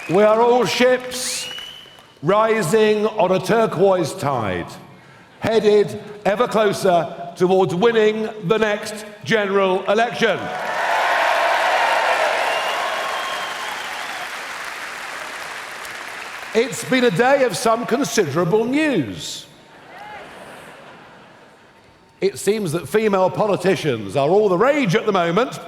We are all ships rising on a turquoise tide, headed ever closer towards winning the next general election. It's been a day of some considerable news. It seems that female politicians are all the rage at the moment.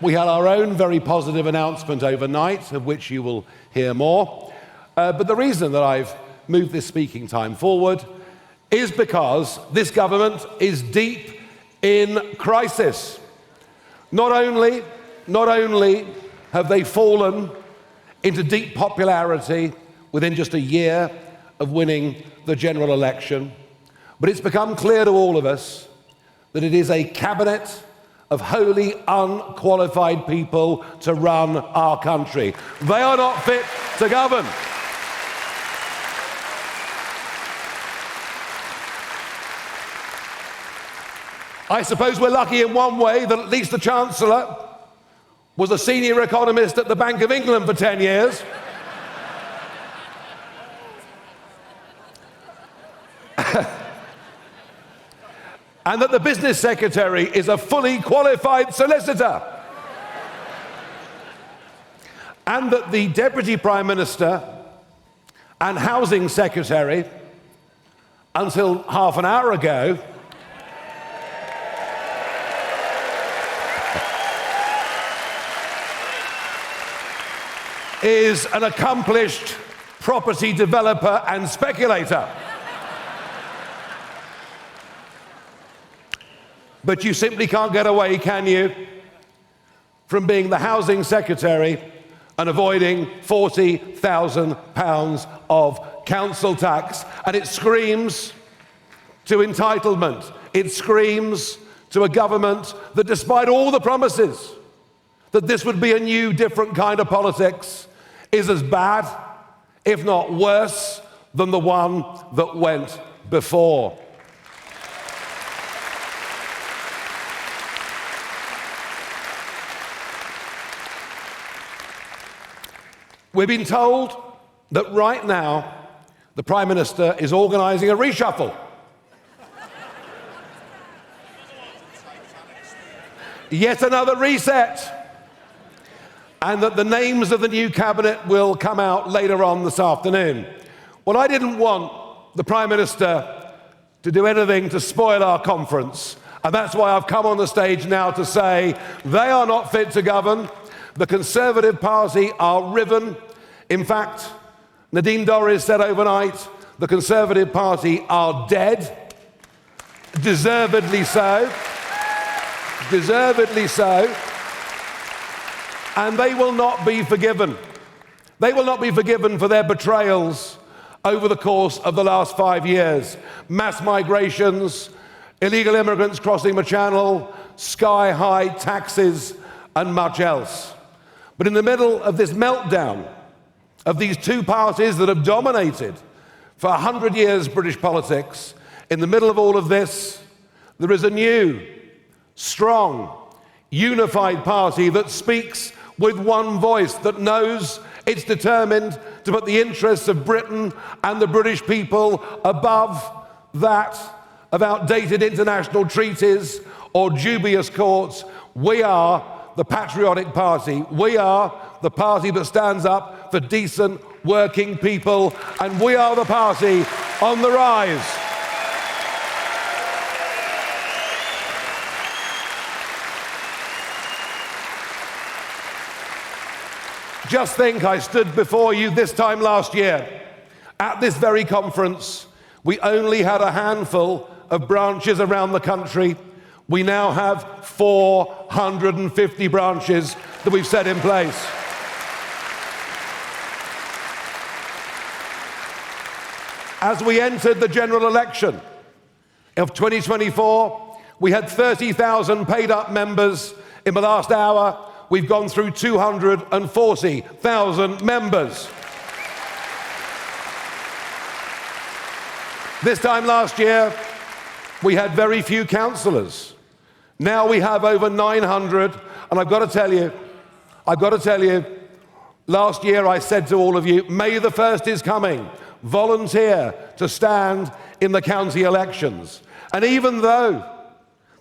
We had our own very positive announcement overnight, of which you will hear more. But the reason that I've moved this speaking time forward is because this government is deep in crisis. Not only have they fallen into deep popularity within just a year of winning the general election, but it's become clear to all of us that it is a cabinet of wholly unqualified people to run our country. They are not fit to govern. I suppose we're lucky in one way that at least the Chancellor was a senior economist at the Bank of England for 10 years. And that the business secretary is a fully qualified solicitor. And that the deputy prime minister and housing secretary, until half an hour ago, is an accomplished property developer and speculator. But you simply can't get away, can you, from being the housing secretary and avoiding £40,000 of council tax. And it screams to entitlement. It screams to a government that, despite all the promises that this would be a new, different kind of politics, is as bad, if not worse, than the one that went before. We've been told that right now the Prime Minister is organising a reshuffle. Yet another reset. And that the names of the new cabinet will come out later on this afternoon. Well, I didn't want the Prime Minister to do anything to spoil our conference, and that's why I've come on the stage now to say they are not fit to govern. The Conservative Party are riven. In fact, Nadine Dorries said overnight, the Conservative Party are dead. Deservedly so. Deservedly so. And they will not be forgiven. They will not be forgiven for their betrayals over the course of the last 5 years. Mass migrations, illegal immigrants crossing the Channel, sky-high taxes, and much else. But in the middle of this meltdown of these two parties that have dominated for 100 years British politics, in the middle of all of this, there is a new, strong, unified party that speaks with one voice, that knows it's determined to put the interests of Britain and the British people above that of outdated international treaties or dubious courts. We are the patriotic party. We are the party that stands up for decent working people, and we are the party on the rise. Just think, I stood before you this time last year. At this very conference, we only had a handful of branches around the country. We now have 450 branches that we've set in place. As we entered the general election of 2024, we had 30,000 paid-up members. In the last hour, we've gone through 240,000 members. This time last year, we had very few councillors. Now we have over 900, and I've got to tell you, Last year I said to all of you, May the 1st is coming. Volunteer to stand in the county elections. And even though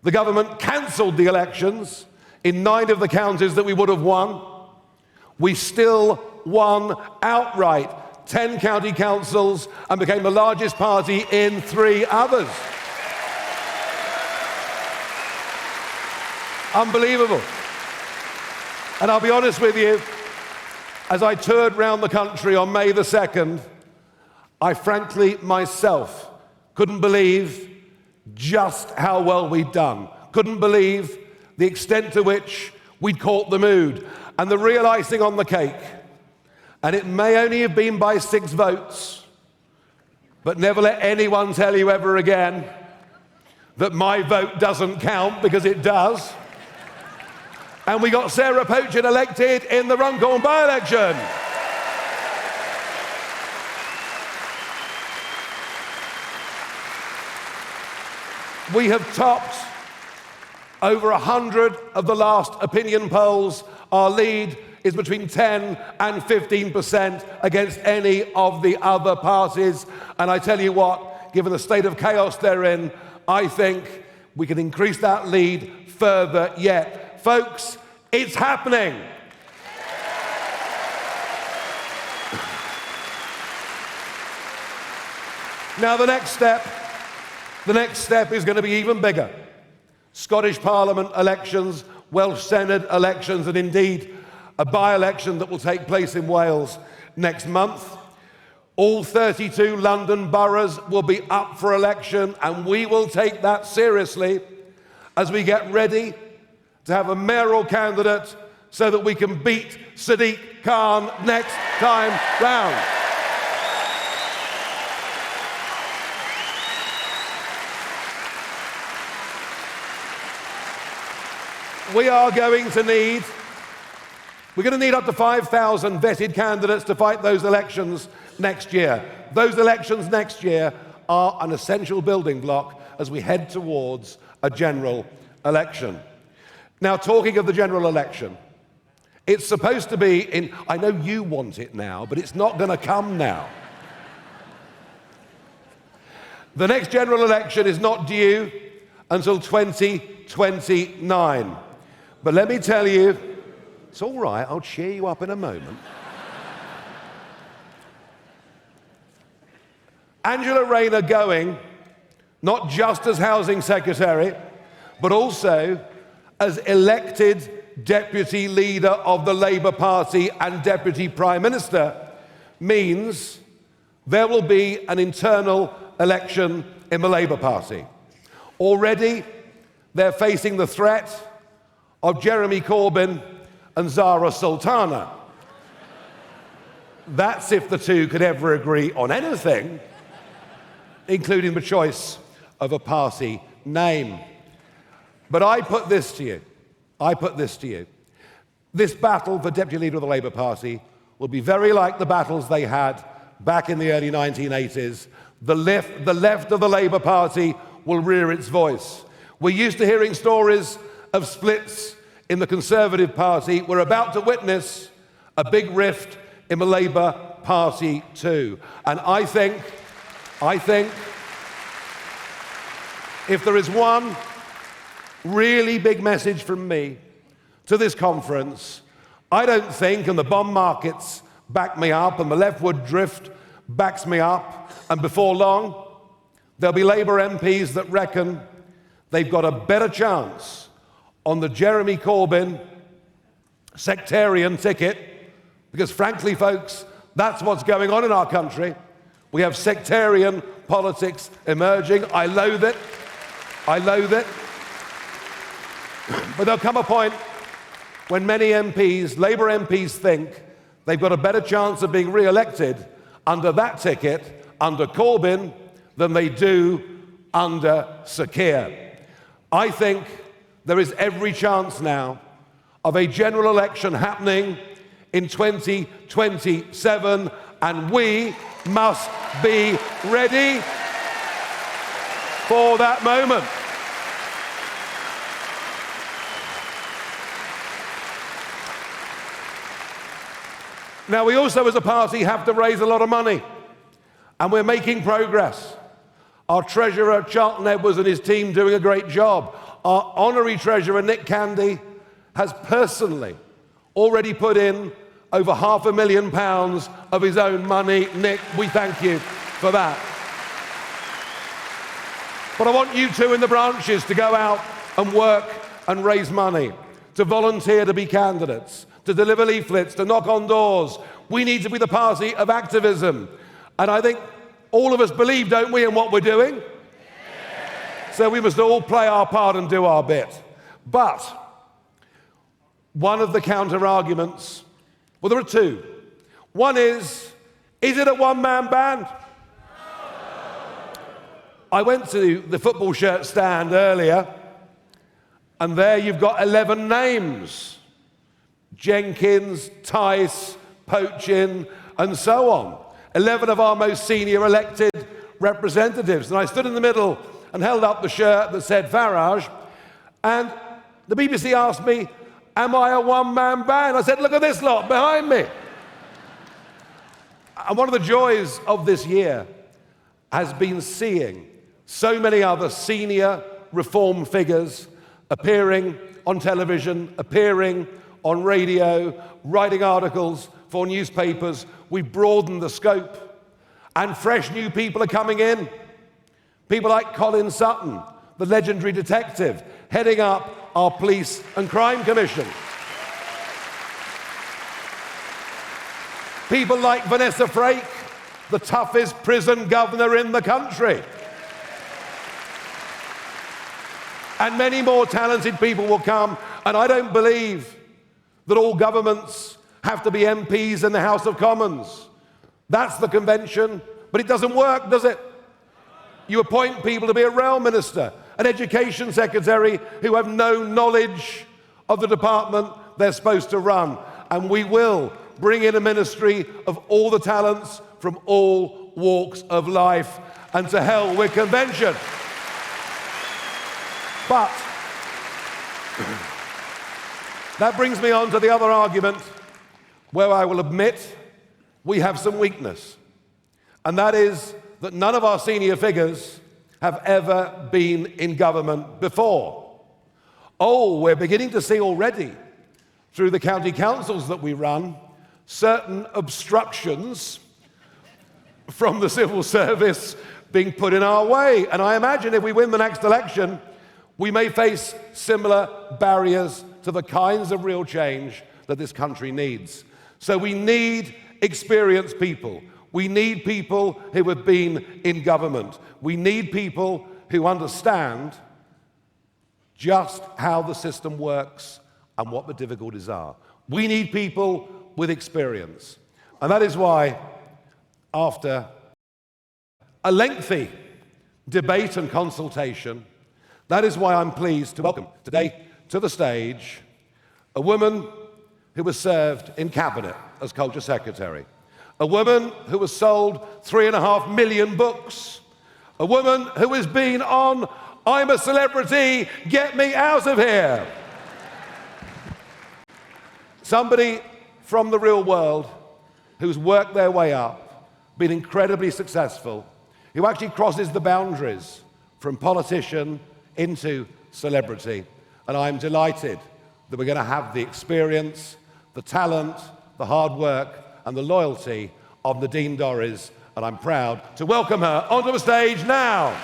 the government cancelled the elections in 9 of the counties that we would have won, we still won outright 10 county councils and became the largest party in 3 others. Unbelievable. And I'll be honest with you, as I toured round the country on May the 2nd, I frankly myself couldn't believe just how well we'd done. Couldn't believe the extent to which we'd caught the mood. And the real icing on the cake, and it may only have been by 6 votes, but never let anyone tell you ever again that my vote doesn't count, because it does. And we got Sarah Pochin elected in the Runcorn by-election. We have topped over 100 of the last opinion polls. Our lead is between 10 and 15% against any of the other parties. And I tell you what, given the state of chaos they're in, I think we can increase that lead further yet. Folks, it's happening. Now the next step is going to be even bigger. Scottish Parliament elections, Welsh Senate elections, and indeed a by-election that will take place in Wales next month. All 32 London boroughs will be up for election, and we will take that seriously as we get ready to have a mayoral candidate so that we can beat Sadiq Khan next time round. We're going to need up to 5,000 vetted candidates to fight those elections next year. Those elections next year are an essential building block as we head towards a general election. Now, talking of the general election, it's supposed to be in, I know you want it now, but it's not going to come now. The next general election is not due until 2029. But let me tell you, it's all right, I'll cheer you up in a moment. Angela Rayner going, not just as Housing Secretary, but also as elected Deputy Leader of the Labour Party and Deputy Prime Minister, means there will be an internal election in the Labour Party. Already, they're facing the threat of Jeremy Corbyn and Zara Sultana. That's if the two could ever agree on anything, including the choice of a party name. But I put this to you. This battle for Deputy Leader of the Labour Party will be very like the battles they had back in the early 1980s. The left of the Labour Party will rear its voice. We're used to hearing stories of splits in the Conservative Party. We're about to witness a big rift in the Labour Party too. And I think if there is one really big message from me to this conference, I don't think, and the bond markets back me up, and the leftward drift backs me up, and before long, there'll be Labour MPs that reckon they've got a better chance on the Jeremy Corbyn sectarian ticket, because frankly, folks, that's what's going on in our country. We have sectarian politics emerging. I loathe it. But there'll come a point when many MPs, Labour MPs, think they've got a better chance of being re-elected under that ticket, under Corbyn, than they do under Sir Keir. I think there is every chance now of a general election happening in 2027, and we must be ready for that moment. Now, we also, as a party, have to raise a lot of money, and we're making progress. Our treasurer, Charlton Edwards, and his team doing a great job. Our honorary treasurer, Nick Candy, has personally already put in over £500,000 of his own money. Nick, we thank you for that. But I want you two in the branches to go out and work and raise money, to volunteer to be candidates, to deliver leaflets, to knock on doors. We need to be the party of activism. And I think all of us believe, don't we, in what we're doing? So we must all play our part and do our bit. But one of the counter-arguments, well, there are two. One is it a one-man band? I went to the football shirt stand earlier, and there you've got 11 names. Jenkins, Tice, Pochin, and so on. 11 of our most senior elected representatives. And I stood in the middle and held up the shirt that said Farage, and the BBC asked me, am I a one-man band? I said, look at this lot behind me. And one of the joys of this year has been seeing so many other senior reform figures appearing on television, appearing on radio, writing articles for newspapers. We've broadened the scope, and fresh new people are coming in. People like Colin Sutton, the legendary detective, heading up our Police and Crime Commission. People like Vanessa Frake, the toughest prison governor in the country. And many more talented people will come. And I don't believe that all governments have to be MPs in the House of Commons. That's the convention, but it doesn't work, does it? You appoint people to be a rail minister, an education secretary who have no knowledge of the department they're supposed to run. And we will bring in a ministry of all the talents from all walks of life, and to hell with convention. But that brings me on to the other argument, where I will admit we have some weakness. And that is that none of our senior figures have ever been in government before. Oh, we're beginning to see already, through the county councils that we run, certain obstructions from the civil service being put in our way. And I imagine if we win the next election, we may face similar barriers to the kinds of real change that this country needs. So we need experienced people. We need people who have been in government. We need people who understand just how the system works and what the difficulties are. We need people with experience. And that is why, after a lengthy debate and consultation, that is why I'm pleased to welcome today to the stage a woman who was served in cabinet as Culture Secretary, a woman who has sold 3.5 million books, a woman who has been on I'm a Celebrity, Get Me Out of Here. Somebody from the real world who's worked their way up, been incredibly successful, who actually crosses the boundaries from politician into celebrity. And I'm delighted that we're going to have the experience, the talent, the hard work, and the loyalty of Nadine Dorries, and I'm proud to welcome her onto the stage now.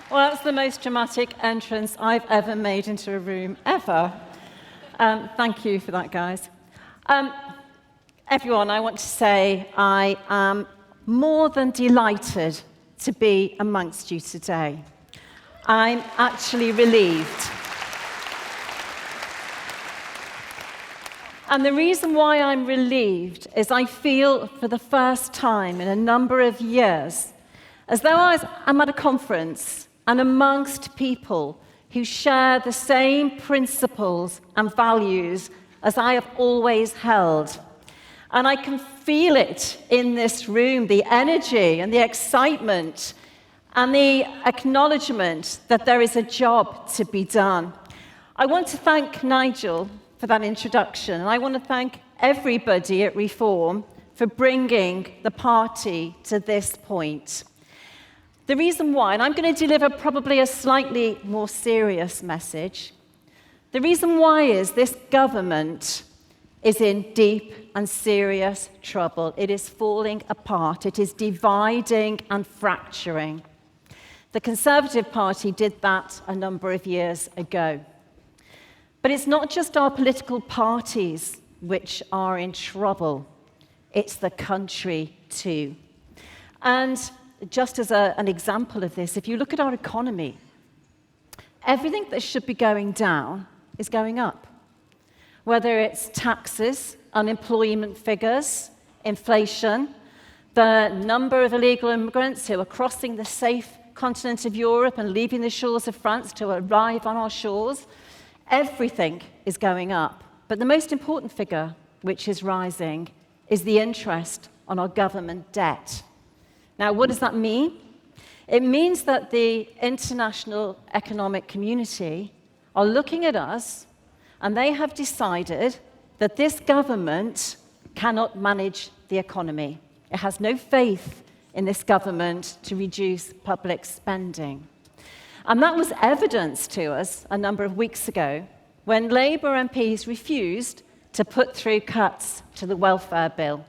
Well, that's the most dramatic entrance I've ever made into a room, ever. Thank you for that, guys. Everyone, I want to say I am more than delighted to be amongst you today. I'm actually relieved. And the reason why I'm relieved is I feel for the first time in a number of years as though I'm at a conference and amongst people who share the same principles and values as I have always held. And I can feel it in this room, the energy and the excitement and the acknowledgement that there is a job to be done. I want to thank Nigel for that introduction, and I want to thank everybody at Reform for bringing the party to this point. The reason why, and I'm going to deliver probably a slightly more serious message, the reason why is this government is in deep and serious trouble. It is falling apart. It is dividing and fracturing. The Conservative Party did that a number of years ago. But it's not just our political parties which are in trouble. It's the country too. And just as an example of this, if you look at our economy, everything that should be going down is going up. Whether it's taxes, unemployment figures, inflation, the number of illegal immigrants who are crossing the safe continent of Europe and leaving the shores of France to arrive on our shores, everything is going up. But the most important figure, which is rising, is the interest on our government debt. Now, what does that mean? It means that the international economic community are looking at us, and they have decided that this government cannot manage the economy. It has no faith in this government to reduce public spending. And that was evidenced to us a number of weeks ago when Labour MPs refused to put through cuts to the welfare bill.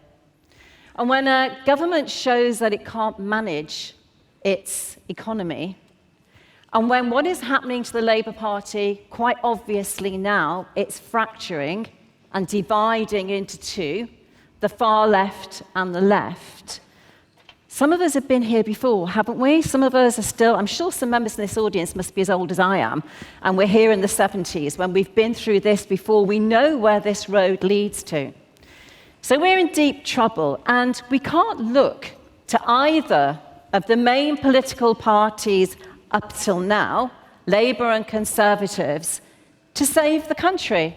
And when a government shows that it can't manage its economy, and when what is happening to the Labour Party, quite obviously now, it's fracturing and dividing into two, the far left and the left. Some of us have been here before, haven't we? Some of us are still, I'm sure some members in this audience must be as old as I am, and we're here in the 70s. When we've been through this before, we know where this road leads to. So we're in deep trouble, and we can't look to either of the main political parties up till now, Labour and Conservatives, to save the country.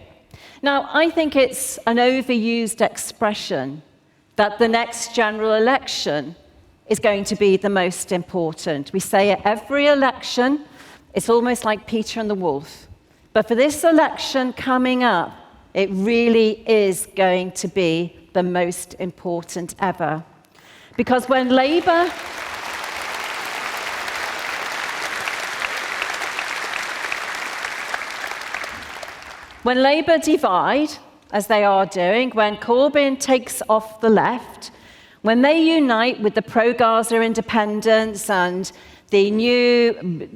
Now, I think it's an overused expression that the next general election is going to be the most important. We say at every election, it's almost like Peter and the wolf. But for this election coming up, it really is going to be the most important ever. Because when Labour divide, as they are doing, when Corbyn takes off the left, when they unite with the pro-Gaza independents and the new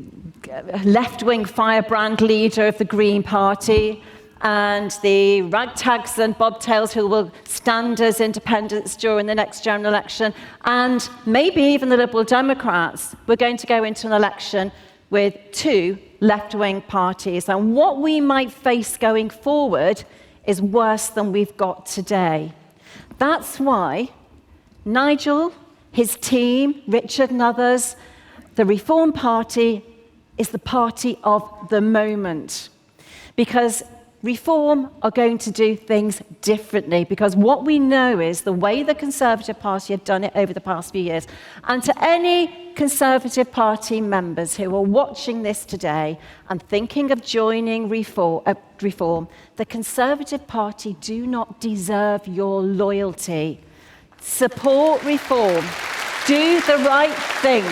left-wing firebrand leader of the Green Party, and the ragtags and bobtails who will stand as independents during the next general election, and maybe even the Liberal Democrats, we're going to go into an election with two left-wing parties. And what we might face going forward is worse than we've got today. That's why Nigel, his team, Richard and others, the Reform Party is the party of the moment. Because Reform are going to do things differently, because what we know is the way the Conservative Party have done it over the past few years. And to any Conservative Party members who are watching this today and thinking of joining Reform, the Conservative Party do not deserve your loyalty. Support Reform. Do the right thing.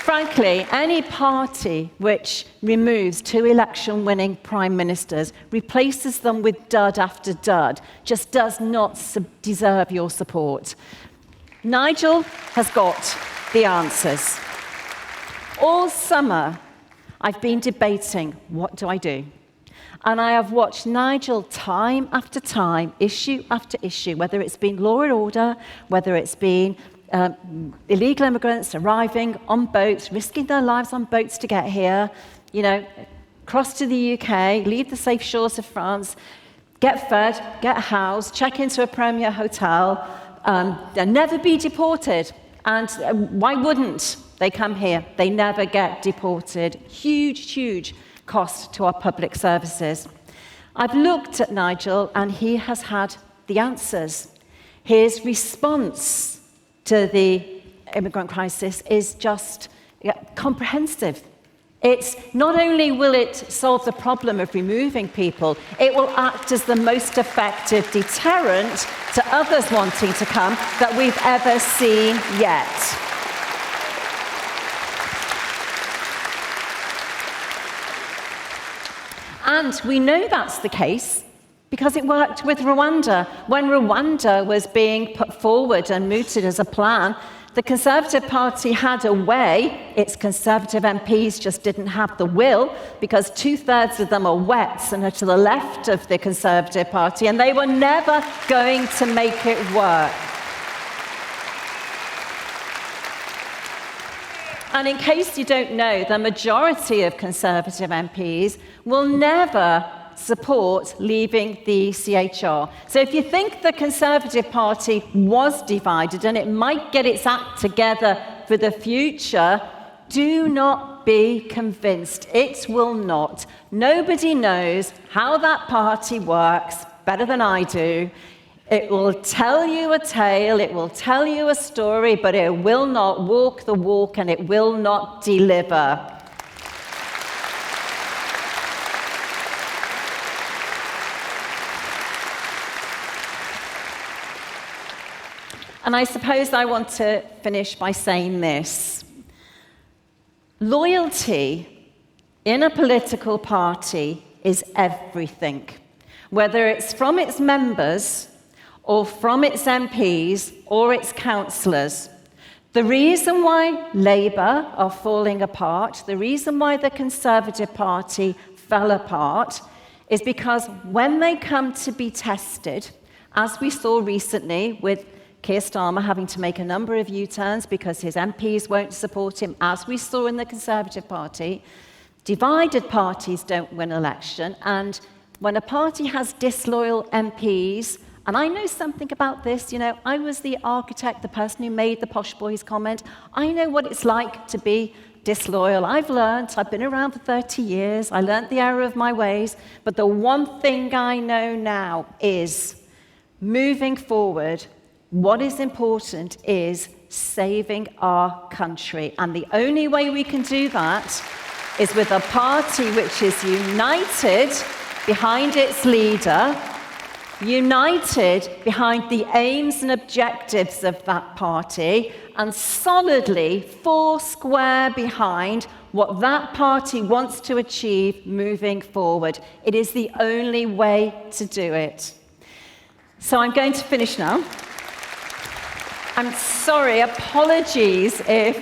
Frankly, any party which removes two election-winning prime ministers, replaces them with dud after dud, just does not deserve your support. Nigel has got the answers. All summer, I've been debating, what do I do? And I have watched Nigel time after time, issue after issue, whether it's been law and order, whether it's been illegal immigrants arriving on boats, risking their lives on boats to get here, cross to the UK, leave the safe shores of France, get fed, get housed, check into a premier hotel, and never be deported. And why wouldn't they come here? They never get deported. Huge, huge cost to our public services. I've looked at Nigel, and he has had the answers. His response to the immigrant crisis is just comprehensive. It's not only will it solve the problem of removing people, it will act as the most effective deterrent to others wanting to come that we've ever seen yet. And we know that's the case because it worked with Rwanda. When Rwanda was being put forward and mooted as a plan, the Conservative Party had a way. Its Conservative MPs just didn't have the will because 2/3 of them are Wets and are to the left of the Conservative Party, and they were never going to make it work. And in case you don't know, the majority of Conservative MPs will never support leaving the CHR. So if you think the Conservative Party was divided and it might get its act together for the future, do not be convinced. It will not. Nobody knows how that party works better than I do. It will tell you a tale, it will tell you a story, but it will not walk the walk and it will not deliver. And I suppose I want to finish by saying this. Loyalty in a political party is everything, whether it's from its members or from its MPs or its councillors. The reason why Labour are falling apart, the reason why the Conservative Party fell apart, is because when they come to be tested, as we saw recently with Keir Starmer having to make a number of U-turns because his MPs won't support him, as we saw in the Conservative Party, divided parties don't win election, and when a party has disloyal MPs, and I know something about this, I was the architect, the person who made the Posh Boys comment. I know what it's like to be disloyal. I've been around for 30 years, I learned the error of my ways, but the one thing I know now is, moving forward, what is important is saving our country. And the only way we can do that is with a party which is united behind its leader, united behind the aims and objectives of that party, and solidly foursquare behind what that party wants to achieve moving forward. It is the only way to do it. So I'm going to finish now. I'm sorry, apologies if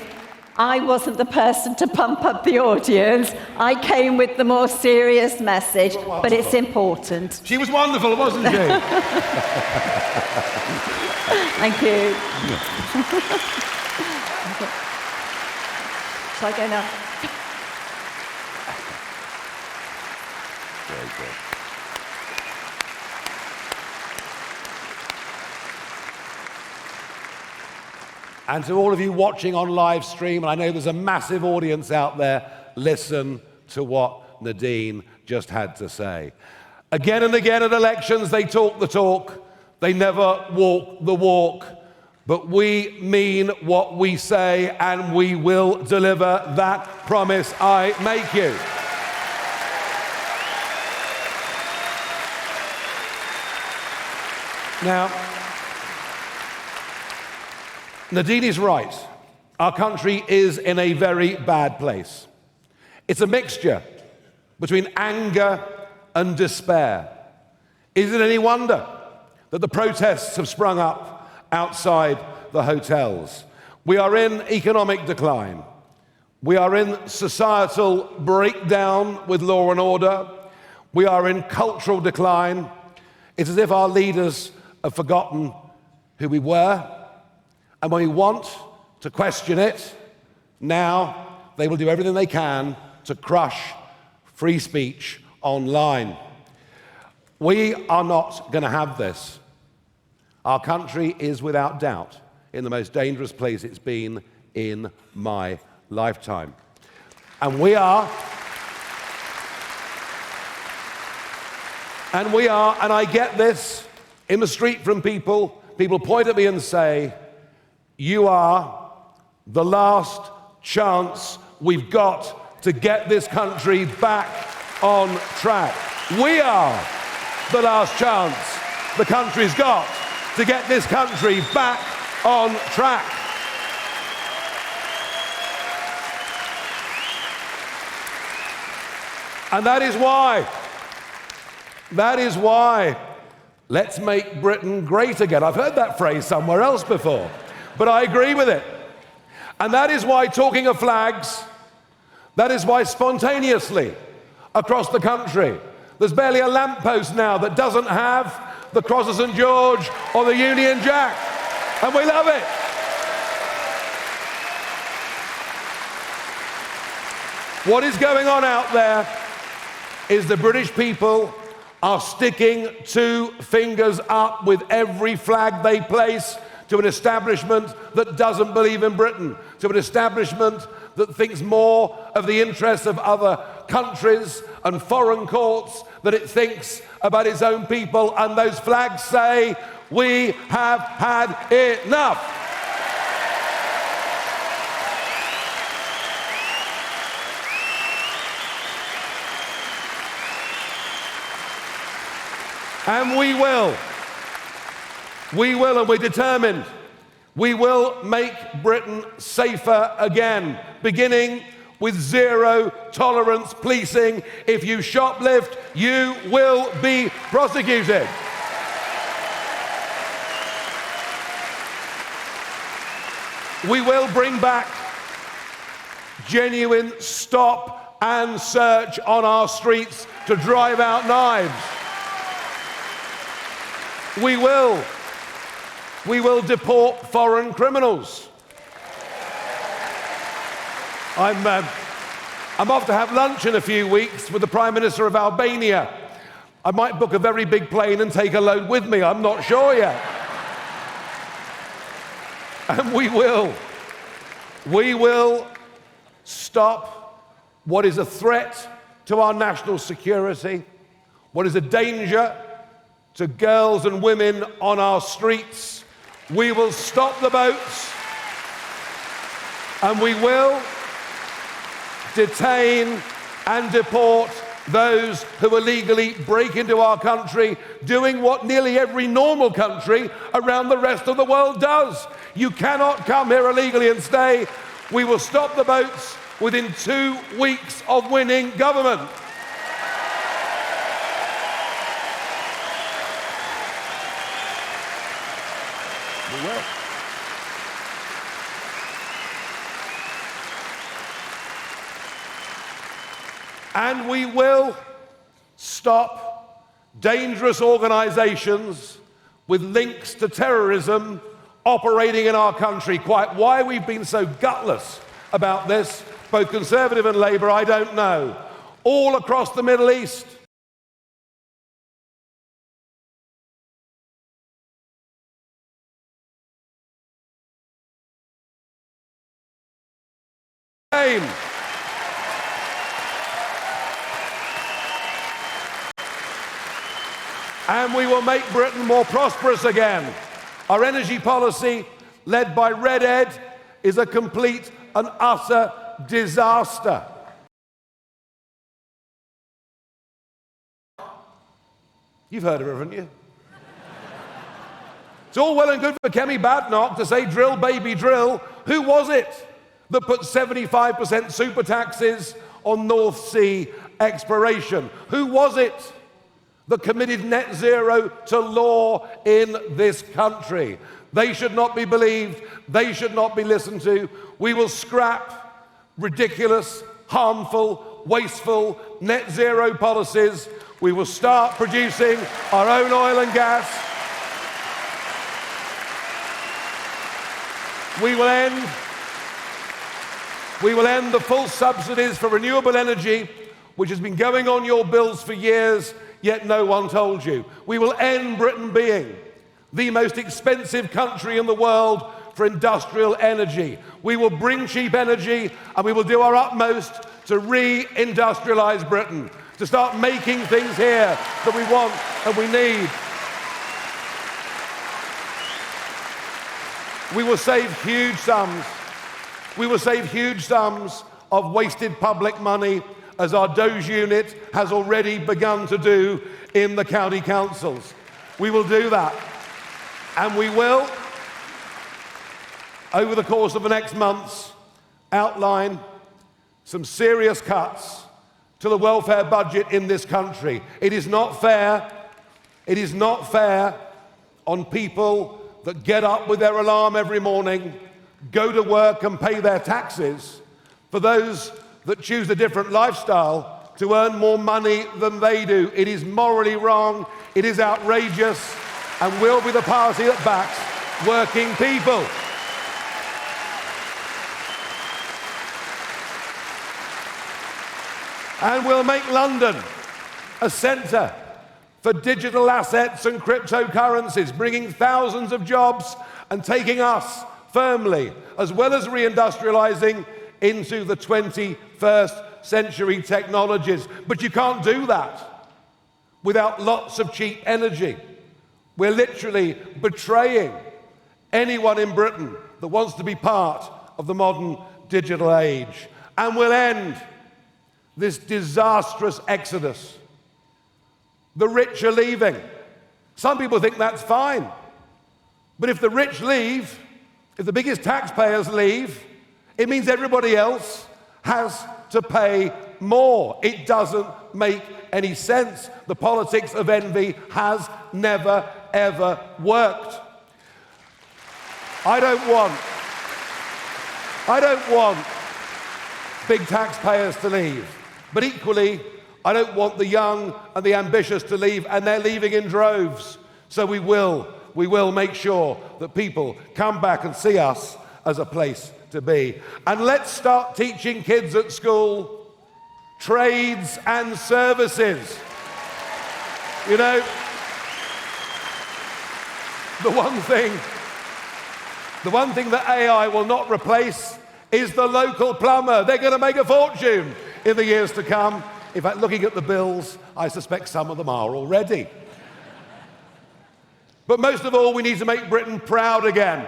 I wasn't the person to pump up the audience. I came with the more serious message, but it's important. She was wonderful, wasn't she? Thank you. Shall I go now? Very good. And to all of you watching on live stream, and I know there's a massive audience out there, listen to what Nadine just had to say. Again and again at elections, they talk the talk, they never walk the walk, but we mean what we say, and we will deliver that promise I make you. Now, Nadine is right. Our country is in a very bad place. It's a mixture between anger and despair. Is it any wonder that the protests have sprung up outside the hotels? We are in economic decline. We are in societal breakdown with law and order. We are in cultural decline. It's as if our leaders have forgotten who we were. And when we want to question it, now they will do everything they can to crush free speech online. We are not going to have this. Our country is without doubt in the most dangerous place it's been in my lifetime. And we are, and I get this in the street from people point at me and say, you are the last chance we've got to get this country back on track. We are the last chance the country's got to get this country back on track. And that is why, let's make Britain great again. I've heard that phrase somewhere else before, but I agree with it. And that is why, talking of flags, that is why spontaneously across the country, there's barely a lamppost now that doesn't have the Cross of St. George or the Union Jack. And we love it. What is going on out there is the British people are sticking two fingers up with every flag they place to an establishment that doesn't believe in Britain, to an establishment that thinks more of the interests of other countries and foreign courts than it thinks about its own people. And those flags say, we have had enough. And we will, and we're determined, we will make Britain safer again, beginning with zero tolerance policing. If you shoplift, you will be prosecuted. We will bring back genuine stop and search on our streets to drive out knives. We will deport foreign criminals. I'm off to have lunch in a few weeks with the Prime Minister of Albania. I might book a very big plane and take a load with me, I'm not sure yet. And we will stop what is a threat to our national security, what is a danger to girls and women on our streets. We will stop the boats, and we will detain and deport those who illegally break into our country, doing what nearly every normal country around the rest of the world does. You cannot come here illegally and stay. We will stop the boats within 2 weeks of winning government. We will. And we will stop dangerous organizations with links to terrorism operating in our country. Quite why we've been so gutless about this, both Conservative and Labour, I don't know. All across the Middle East, and we will make Britain more prosperous again. Our energy policy, led by Red Ed, is a complete and utter disaster. You've heard of her, haven't you? It's all well and good for Kemi Badenoch to say drill, baby, drill. Who was it that put 75% super taxes on North Sea exploration? Who was it that committed net zero to law in this country? They should not be believed. They should not be listened to. We will scrap ridiculous, harmful, wasteful net zero policies. We will start producing our own oil and gas. We will end We will end the full subsidies for renewable energy, which has been going on your bills for years, yet no one told you. We will end Britain being the most expensive country in the world for industrial energy. We will bring cheap energy, and we will do our utmost to re-industrialize Britain, to start making things here that we want and we need. We will save huge sums. We will save huge sums of wasted public money, as our Doge unit has already begun to do in the county councils. We will do that. And we will, over the course of the next months, outline some serious cuts to the welfare budget in this country. It is not fair. It is not fair on people that get up with their alarm every morning, go to work and pay their taxes, for those that choose a different lifestyle to earn more money than they do. It is morally wrong, it is outrageous, and we'll be the party that backs working people. And we'll make London a centre for digital assets and cryptocurrencies, bringing thousands of jobs and taking us firmly, as well as reindustrializing, into the 21st century technologies. But you can't do that without lots of cheap energy. We're literally betraying anyone in Britain that wants to be part of the modern digital age. And we'll end this disastrous exodus. The rich are leaving. Some people think that's fine. But if the rich leave, if the biggest taxpayers leave, it means everybody else has to pay more. It doesn't make any sense. The politics of envy has never, ever worked. I don't want big taxpayers to leave. But equally, I don't want the young and the ambitious to leave, and they're leaving in droves. So we will make sure that people come back and see us as a place to be. And let's start teaching kids at school trades and services. You know, the one thing that AI will not replace is the local plumber. They're going to make a fortune in the years to come. In fact, looking at the bills, I suspect some of them are already. But most of all, we need to make Britain proud again.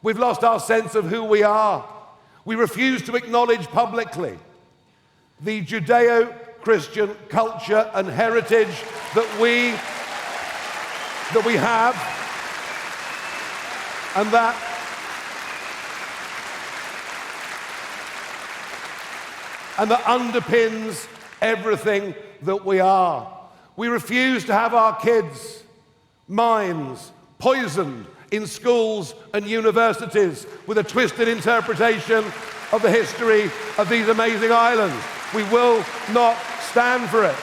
We've lost our sense of who we are. We refuse to acknowledge publicly the Judeo-Christian culture and heritage that we have, and that underpins everything that we are. We refuse to have our kids' minds poisoned in schools and universities with a twisted interpretation of the history of these amazing islands. We will not stand for it.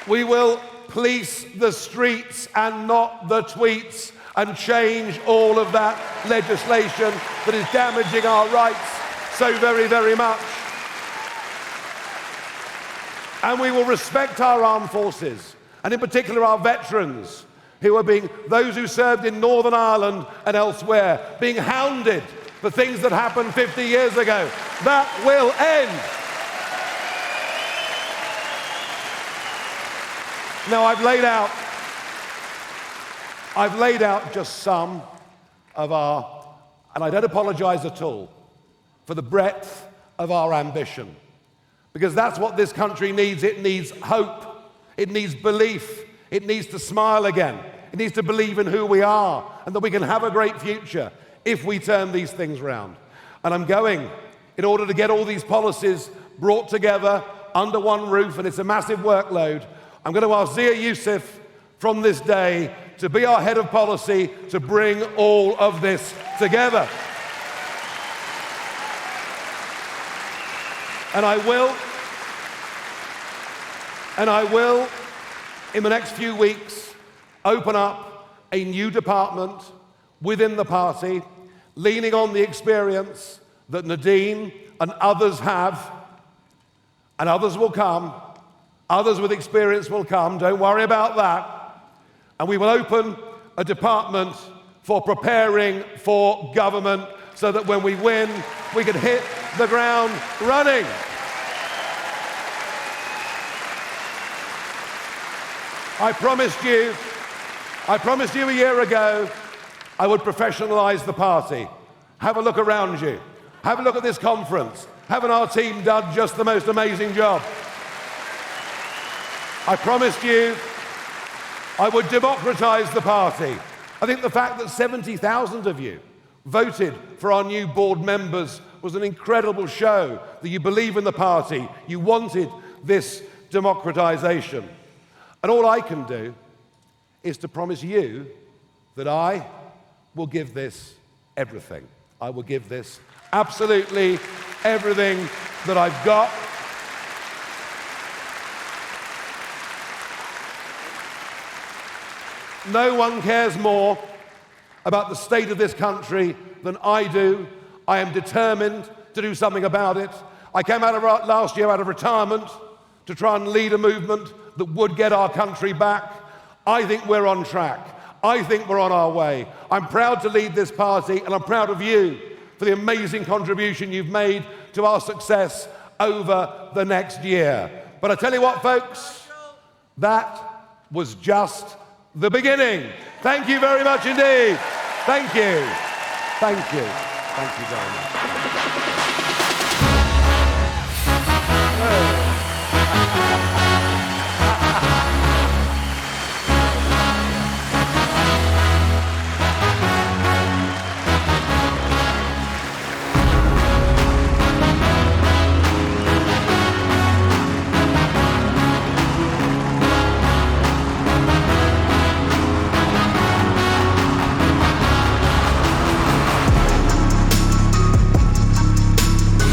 We will police the streets and not the tweets, and change all of that legislation that is damaging our rights so very, very much. And we will respect our armed forces, and in particular our veterans, who are those who served in Northern Ireland and elsewhere, being hounded for things that happened 50 years ago. That will end. Now, I've laid out just some of our, and I don't apologize at all for the breadth of our ambition, because that's what this country needs. It needs hope. It needs belief. It needs to smile again. It needs to believe in who we are and that we can have a great future if we turn these things round. And I'm going, in order to get all these policies brought together under one roof, and it's a massive workload, I'm going to ask Zia Youssef from this day to be our head of policy to bring all of this together. And I will, in the next few weeks, open up a new department within the party, leaning on the experience that Nadine and others have, and others will come. Others with experience will come, don't worry about that. And we will open a department for preparing for government so that when we win, we can hit the ground running. I promised you a year ago I would professionalise the party. Have a look around you. Have a look at this conference. Haven't our team done just the most amazing job? I promised you I would democratise the party. I think the fact that 70,000 of you voted for our new board members was an incredible show that you believe in the party, you wanted this democratisation. And all I can do is to promise you that I will give this everything. I will give this absolutely everything that I've got. No one cares more about the state of this country than I do. I am determined to do something about it. I came out of last year out of retirement to try and lead a movement that would get our country back. I think we're on track. I think we're on our way. I'm proud to lead this party, and I'm proud of you for the amazing contribution you've made to our success over the next year. But I tell you what, folks, that was just the beginning. Thank you very much indeed. Thank you. Thank you. Thank you very much.